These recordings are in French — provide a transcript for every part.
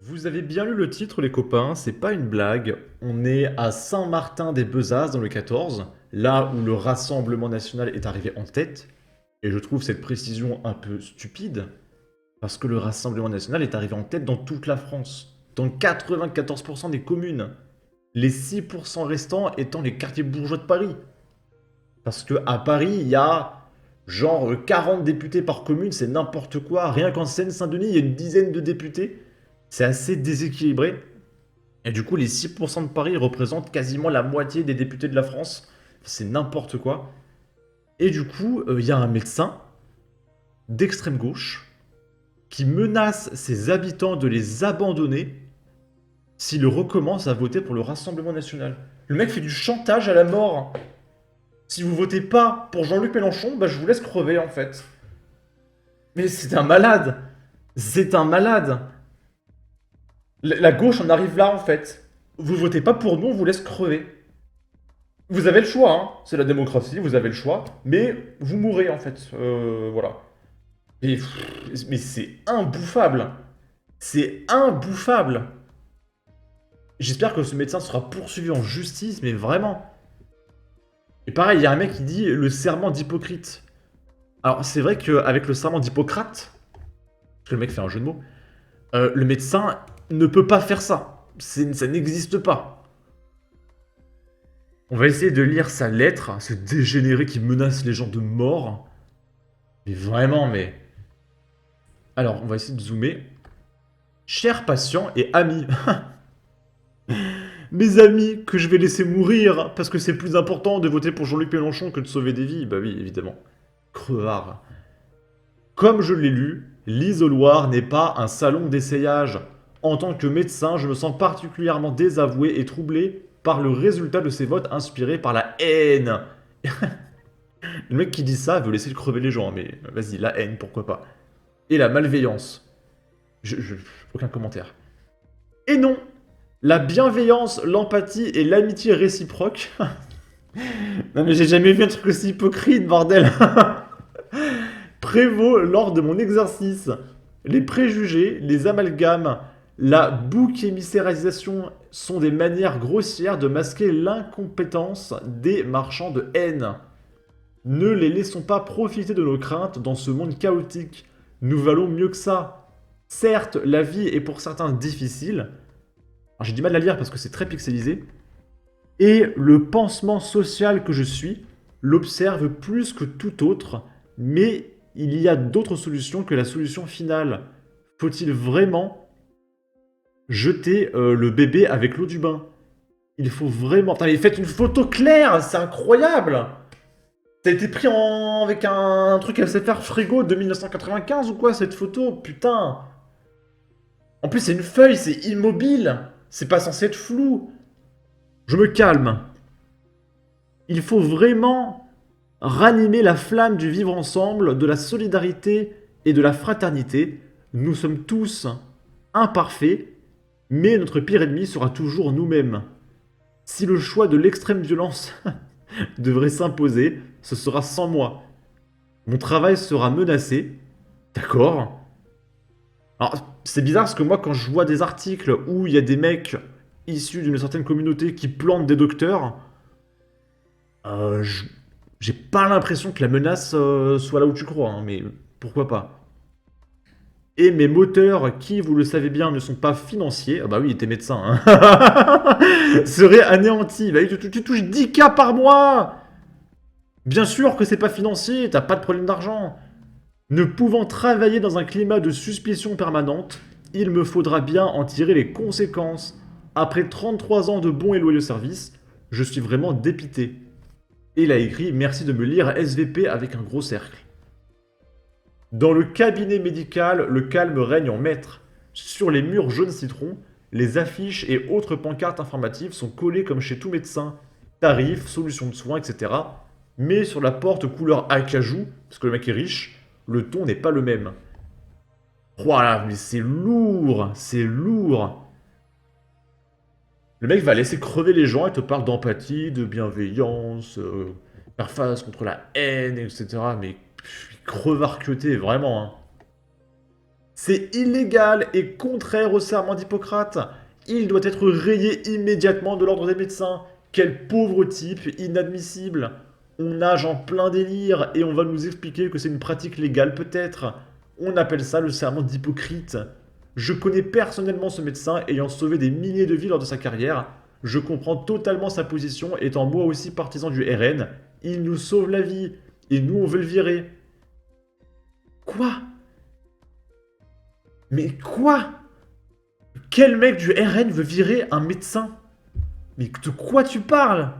Vous avez bien lu le titre, les copains, c'est pas une blague. On est à Saint-Martin-des-Bezas dans le 14, là où le Rassemblement national est arrivé en tête. Et je trouve cette précision un peu stupide, parce que le Rassemblement national est arrivé en tête dans toute la France, dans 94% des communes. Les 6% restants étant les quartiers bourgeois de Paris. Parce que à Paris, il y a genre 40 députés par commune, c'est n'importe quoi. Rien qu'en Seine-Saint-Denis, il y a une dizaine de députés. C'est assez déséquilibré. Et du coup, les 6% de Paris représentent quasiment la moitié des députés de la France. C'est n'importe quoi. Et du coup, il y a un médecin d'extrême gauche qui menace ses habitants de les abandonner s'ils recommencent à voter pour le Rassemblement national. Le mec fait du chantage à la mort. Si vous votez pas pour Jean-Luc Mélenchon, bah je vous laisse crever en fait. Mais c'est un malade. C'est un malade. La gauche en arrive là en fait. Vous votez pas pour nous, on vous laisse crever. Vous avez le choix, hein. C'est la démocratie, vous avez le choix, mais vous mourrez en fait. Voilà. Et, mais c'est imbouffable. C'est imbouffable. J'espère que ce médecin sera poursuivi en justice, mais vraiment. Et pareil, il y a un mec qui dit le serment d'Hippocrate. Alors c'est vrai qu'avec le serment d'Hippocrate, parce que le mec fait un jeu de mots, le médecin ne peut pas faire ça. Ça n'existe pas. On va essayer de lire sa lettre, ce dégénéré qui menace les gens de mort. Mais vraiment, mais... Alors, on va essayer de zoomer. Chers patients et amis. Mes amis que je vais laisser mourir parce que c'est plus important de voter pour Jean-Luc Mélenchon que de sauver des vies. Bah oui, évidemment. Crevard. Comme je l'ai lu, l'isoloir n'est pas un salon d'essayage. En tant que médecin, je me sens particulièrement désavoué et troublé par le résultat de ces votes inspirés par la haine. Le mec qui dit ça veut laisser crever les gens, mais vas-y, la haine, pourquoi pas. Et la malveillance. Aucun commentaire. Et non, la bienveillance, l'empathie et l'amitié réciproque. Non mais j'ai jamais vu un truc aussi hypocrite, bordel. Prévaut lors de mon exercice. Les préjugés, les amalgames, la bouc émissérisation sont des manières grossières de masquer l'incompétence des marchands de haine. Ne les laissons pas profiter de nos craintes dans ce monde chaotique. Nous valons mieux que ça. Certes, la vie est pour certains difficile. J'ai du mal à lire parce que c'est très pixelisé. Et le pansement social que je suis l'observe plus que tout autre, mais il y a d'autres solutions que la solution finale. Faut-il vraiment jeter le bébé avec l'eau du bain? Il faut vraiment... Putain, mais faites une photo claire, c'est incroyable. Ça a été pris avec un truc SFR Frigo de 1995 ou quoi, cette photo? Putain. En plus, c'est une feuille, c'est immobile. C'est pas censé être flou. Je me calme. Il faut vraiment ranimer la flamme du vivre ensemble, de la solidarité et de la fraternité. Nous sommes tous imparfaits, mais notre pire ennemi sera toujours nous-mêmes. Si le choix de l'extrême violence devrait s'imposer, ce sera sans moi. Mon travail sera menacé. D'accord. Alors, c'est bizarre parce que moi, quand je vois des articles où il y a des mecs issus d'une certaine communauté qui plantent des docteurs, j'ai pas l'impression que la menace soit là où tu crois, hein, mais pourquoi pas. Et mes moteurs, qui, vous le savez bien, ne sont pas financiers, ah bah oui, t'es médecin, hein, seraient anéantis. Bah, tu touches 10K par mois. Bien sûr que c'est pas financier, t'as pas de problème d'argent. Ne pouvant travailler dans un climat de suspicion permanente, il me faudra bien en tirer les conséquences. Après 33 ans de bons et loyaux services, je suis vraiment dépité. Et il a écrit « Merci de me lire SVP avec un gros cercle ». Dans le cabinet médical, le calme règne en maître. Sur les murs jaune citron, les affiches et autres pancartes informatives sont collées comme chez tout médecin. Tarifs, solutions de soins, etc. Mais sur la porte couleur acajou, parce que le mec est riche, le ton n'est pas le même. Voilà, mais c'est lourd, c'est lourd. Le mec va laisser crever les gens et te parle d'empathie, de bienveillance, faire face contre la haine, etc. Mais crevard que t'es, vraiment. Hein. C'est illégal et contraire au serment d'Hippocrate. Il doit être rayé immédiatement de l'ordre des médecins. Quel pauvre type, inadmissible. On nage en plein délire et on va nous expliquer que c'est une pratique légale peut-être. On appelle ça le serment d'Hippocrate. Je connais personnellement ce médecin ayant sauvé des milliers de vies lors de sa carrière. Je comprends totalement sa position étant moi aussi partisan du RN. Il nous sauve la vie et nous on veut le virer. Quoi? Mais quoi? Quel mec du RN veut virer un médecin? Mais de quoi tu parles?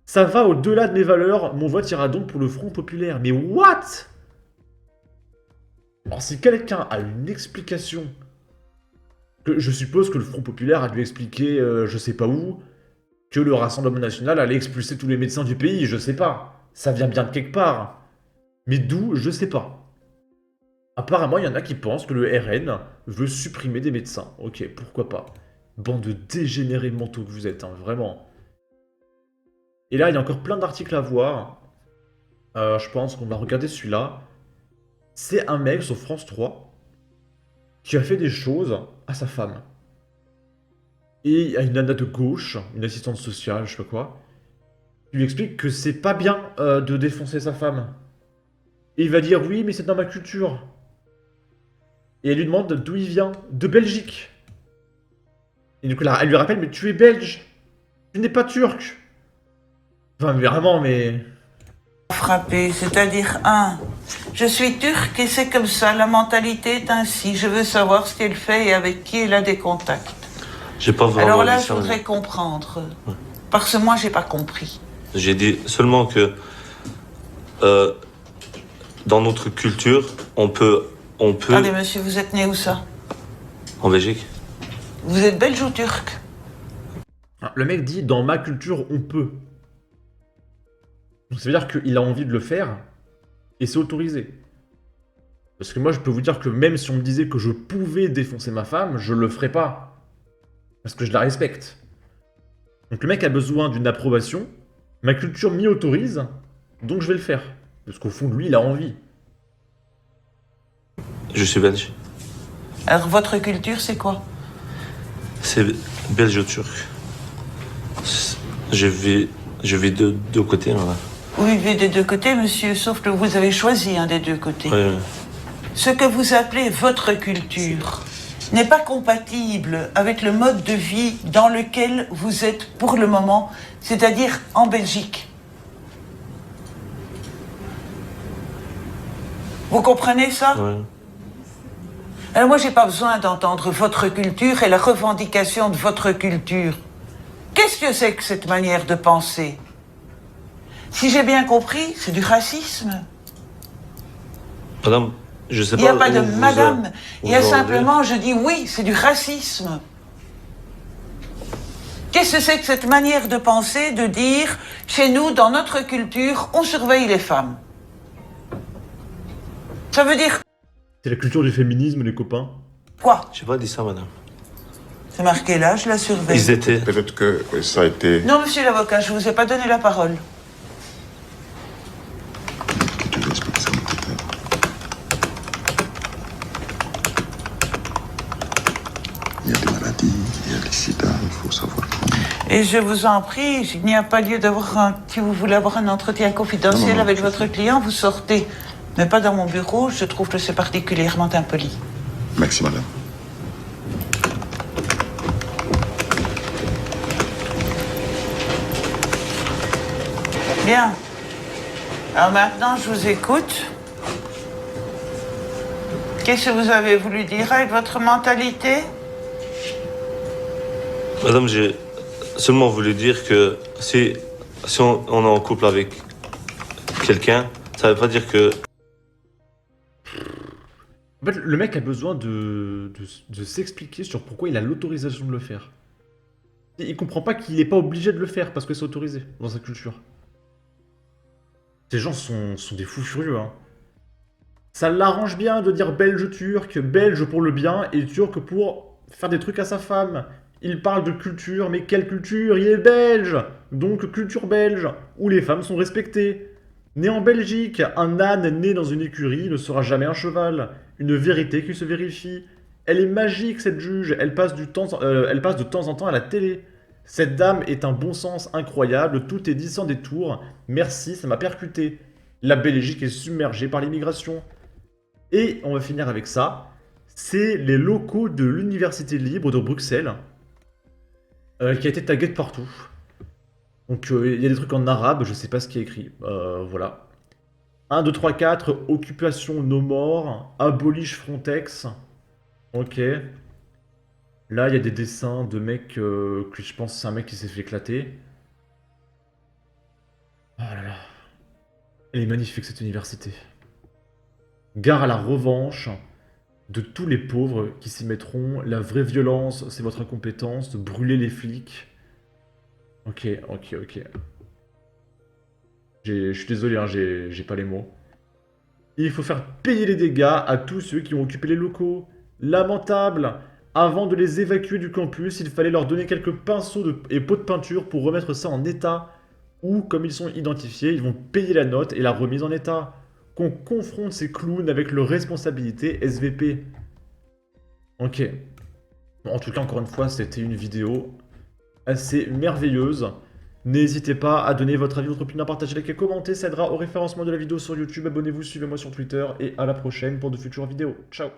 Ça va au-delà de mes valeurs, mon vote ira donc pour le Front Populaire. Mais what? Alors si quelqu'un a une explication, que je suppose que le Front Populaire a dû expliquer, je sais pas où, que le Rassemblement National allait expulser tous les médecins du pays, je sais pas. Ça vient bien de quelque part. Mais d'où, je sais pas. Apparemment, il y en a qui pensent que le RN veut supprimer des médecins. Ok, pourquoi pas. Bande de dégénérés mentaux que vous êtes, hein, vraiment. Et là, il y a encore plein d'articles à voir. Je pense qu'on va regarder celui-là. C'est un mec sur France 3 qui a fait des choses à sa femme. Et il y a une nana de gauche, une assistante sociale, je sais pas quoi, qui lui explique que c'est pas bien de défoncer sa femme. Et il va dire oui, mais c'est dans ma culture. Et elle lui demande d'où il vient. De Belgique. Et du coup, là, elle lui rappelle, mais tu es belge. Tu n'es pas turc. Enfin, mais vraiment, mais... Frappé, c'est-à-dire je suis turc et c'est comme ça, la mentalité est ainsi. Je veux savoir ce qu'elle fait et avec qui elle a des contacts. J'ai pas vraiment Alors là, dit je ça. voudrais comprendre. Parce que moi, j'ai pas compris. J'ai dit seulement que dans notre culture, on peut Attendez, monsieur, vous êtes né où ça? en Belgique. Vous êtes belge ou turc? Le mec dit, dans ma culture, on peut. Donc ça veut dire qu'il a envie de le faire, et c'est autorisé. Parce que moi, je peux vous dire que même si on me disait que je pouvais défoncer ma femme, je le ferais pas. Parce que je la respecte. Donc le mec a besoin d'une approbation, ma culture m'y autorise, donc je vais le faire. Parce qu'au fond de lui, il a envie. Je suis belge. Alors, votre culture, c'est quoi? C'est belge-turc. Je vis de deux côtés. Voilà. Vous vivez des deux côtés, monsieur, sauf que vous avez choisi un des deux côtés. Ouais. Ce que vous appelez votre culture n'est pas compatible avec le mode de vie dans lequel vous êtes pour le moment, c'est-à-dire en Belgique. Vous comprenez ça? Ouais. Alors moi, j'ai pas besoin d'entendre votre culture et la revendication de votre culture. Qu'est-ce que c'est que cette manière de penser? Si j'ai bien compris, c'est du racisme. Madame, je sais pas. Il n'y a pas de où vous madame, il y a vous en simplement, je dis oui, c'est du racisme. Qu'est-ce que c'est que cette manière de penser, de dire, chez nous, dans notre culture, on surveille les femmes? Ça veut dire C'est la culture du féminisme, les copains. quoi? J'ai pas dit ça, madame. C'est marqué là, je la surveille. Ils étaient. Peut-être que ça a été... Non, monsieur l'avocat, je vous ai pas donné la parole. Que tu veux expliquer ça, mon père. Il y a des maladies, il y a les sida, il faut savoir comment... Et je vous en prie, il n'y a pas lieu d'avoir un... Si vous voulez avoir un entretien confidentiel Non, avec je votre sais. client, vous sortez. Mais pas dans mon bureau, je trouve que c'est particulièrement impoli. Merci, madame. Bien. Alors maintenant, je vous écoute. Qu'est-ce que vous avez voulu dire avec votre mentalité? Madame, j'ai seulement voulu dire que si on est en couple avec quelqu'un, ça veut pas dire que. En fait, le mec a besoin de s'expliquer sur pourquoi il a l'autorisation de le faire. Il comprend pas qu'il n'est pas obligé de le faire parce que c'est autorisé dans sa culture. Ces gens sont des fous furieux, hein. Ça l'arrange bien de dire belge-turc, belge pour le bien et turc pour faire des trucs à sa femme. Il parle de culture, mais quelle culture? Il est belge! Donc culture belge, où les femmes sont respectées. Né en Belgique, un âne né dans une écurie ne sera jamais un cheval. Une vérité qui se vérifie. Elle est magique, cette juge. Elle passe de temps en temps à la télé. Cette dame est un bon sens incroyable. Tout est dit sans détour. Merci, ça m'a percuté. La Belgique est submergée par l'immigration. Et on va finir avec ça. C'est les locaux de l'Université libre de Bruxelles. Qui a été tagué de partout. Donc il y a des trucs en arabe, je sais pas ce qui est écrit. Voilà. 1, 2, 3, 4, occupation no more, abolish Frontex. Ok. Là, il y a des dessins de mecs que je pense c'est un mec qui s'est fait éclater. Oh là là. Elle est magnifique cette université. Gare à la revanche de tous les pauvres qui s'y mettront. La vraie violence, c'est votre incompétence, de brûler les flics. Ok. Je suis désolé, hein, j'ai pas les mots. Il faut faire payer les dégâts à tous ceux qui ont occupé les locaux. Lamentable. Avant de les évacuer du campus, il fallait leur donner quelques pinceaux et pots de peinture pour remettre ça en état. Ou, comme ils sont identifiés, ils vont payer la note et la remise en état. Qu'on confronte ces clowns avec leurs responsabilités SVP. Ok. Bon, en tout cas, encore une fois, c'était une vidéo assez merveilleuse. N'hésitez pas à donner votre avis, votre opinion, à partager, liker, commenter, ça aidera au référencement de la vidéo sur YouTube. Abonnez-vous, suivez-moi sur Twitter et à la prochaine pour de futures vidéos. Ciao!